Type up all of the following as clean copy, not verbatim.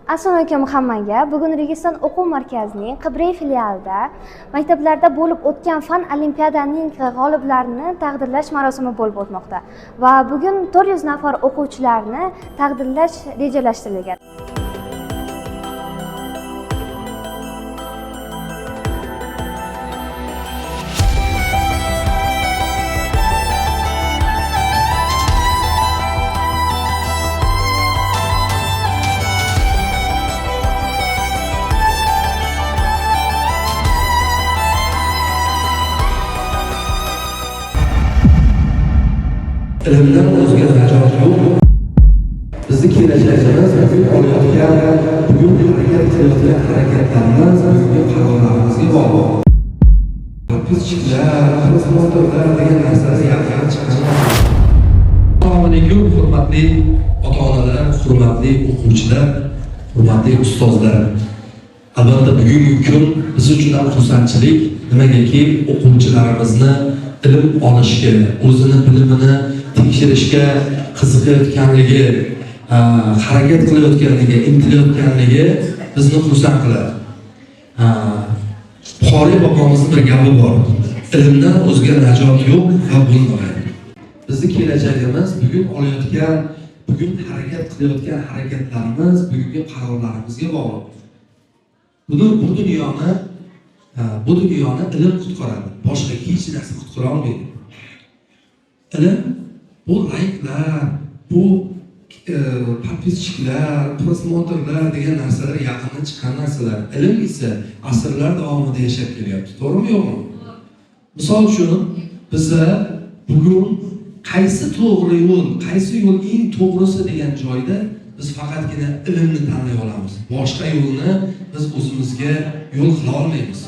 Assalomu alaykum hammaga. Bugun Registon o'quv markazining Qibrey filialida maktablarda bo'lib o'tgan fan olimpiadasining g'oliblarini taqdirlash marosimi bo'lib o'tmoqda va bugun 400 nafar o'quvchilarni taqdirlash rejalashtirilgan. Ilmdan o'zga najot yo'q. Bizni kelajagimiz bugun olayotgan, bugun harakat qilayotgan harakatlarimiz bugungi qarorlarimizga bog'liq. Pizchiqlar, prosmotorlar degan narsalar yaqin chiqqan. Assalomu alaykum, hurmatli ota-onalar, hurmatli o'quvchilar, hurmatli ustozlar. Albatta bugungi kun biz uchun ham xursandchilik, nimagaki o'quvchilarimizni ilm olishga, o'zini bilimini tekshirishga qiziqayotganligi, harakat qilayotganligi, intilayotganligi bizni xursand qiladi. Buxoriy bobomizni bir gapi bor. Ilmdan o'zga najot yo'q va bo'lmaydi. Bizning kelajagimiz bugun olayotgan, bugun harakat qilayotgan harakatlarimiz bugungi qarorlarimizga bog'liq. Bu dunyoni ilm qutqaradi. Boshqa hech narsa qutqara olmaydi. Ilm bu layklar, bu podpischiklar, prosmotorlar degan narsalar yaqindan chiqqan narsalar. Ilm esa asrlar davomida yashab kelyapti. To'g'rimi yo'qmi? Misol uchun biza bugun qaysi to'g'ri yo'l, qaysi yo'l eng to'g'risi degan joyda biz faqatgina ilmni tanlay olamiz. Boshqa yo'lni biz o'zimizga yo'l qila olmaymiz.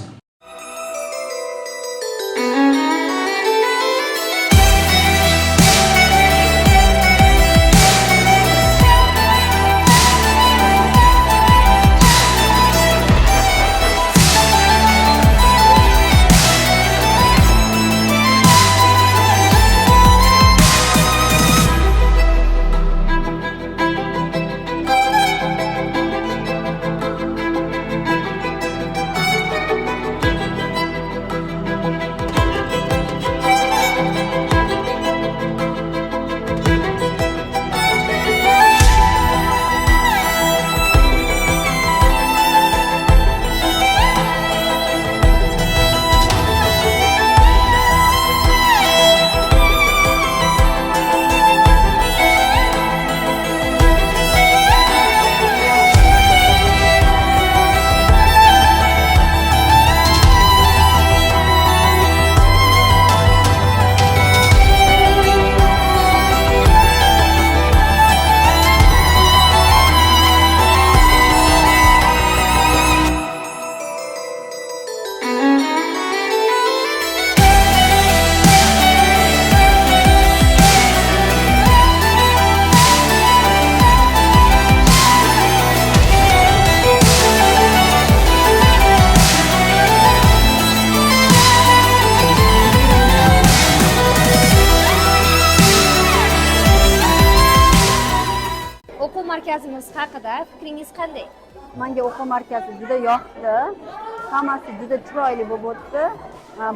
O'quv markazimiz haqida fikringiz qanday? Menga o'quv markazi juda yoqdi. Hammasi juda chiroyli bo'lib o'tdi.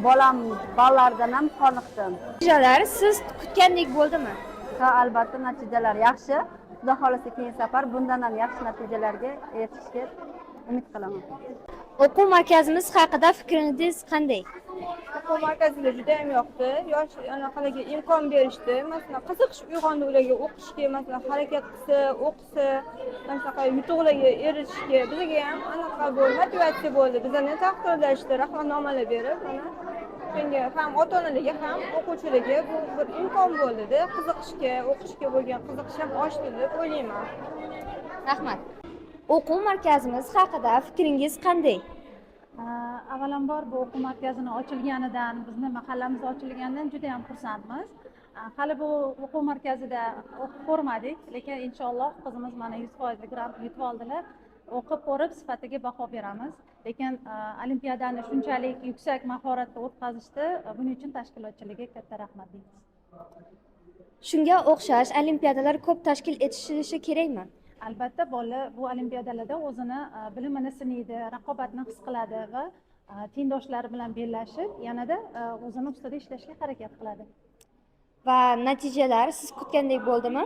Bolam ballardan ham qoniqdim. Natijalar siz kutgandek bo'ldimi? Ha, albatta natijalar yaxshi. Xudo xolasa keyin safar bundan ham yaxshi natijalarga erishishga umid qilaman. O'quv markazimiz haqida fikringiz qanday? O'quv markaziga juda ham yoqdi. Yosh anaqalarga imkon berishdi. Masalan, qiziqish uyg'ondi ularga o'qishga, masalan, harakat qilsa, o'qisa, masalan, yutuqlarga erishishga. Bizga ham anaqa bo'ldi, motivatsiya bo'ldi. Bizlarni taqdirlashdi, rahmatnomalar berib, mana shunga ham ota-onalarga ham o'quvchilarga bu bir imkon bo'ldi-da, qiziqishga, o'qishga bo'lgan qiziqish ham oshdi deb o'ylayman. Rahmat. O'quv markazimiz haqida fikringiz qanday? Avvalambor bu o'quv markazini ochilganidan, bizni mahallamiz ochilganidan juda ham xursandmiz. Hali bu o'quv markazida o'qib ko'rmadik, lekin inshaalloh qizimiz mana 100% grant yutib oldilar. O'qib ko'rib sifatiga baho beramiz. Lekin olimpiadani shunchalik yuksak mahoratda o'tkazishdi, buning uchun tashkilotchilarga katta rahmat deymiz. Shunga o'xshash olimpiadalar ko'p tashkil etilishi kerakmi? albatta bola bu olimpiadalarda o'zini bilimini sinaydi, raqobatni his qiladi va tengdoshlari bilan bellashib yanada o'zini ustida ishlashga harakat qiladi. Va natijalar siz kutgandek bo'ldimi?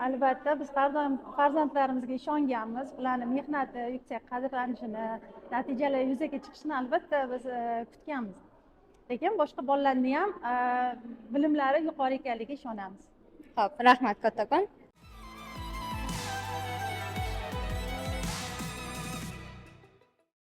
Albatta biz har doim farzandlarimizga ishonganmiz. Ularning mehnati yuksak qadrlanishini, natijalar yuzaga chiqishini albatta biz kutganmiz. Lekin boshqa bolalarning ham bilimlari yuqori ekanligiga ishonamiz. Xo'p, rahmat kattakon.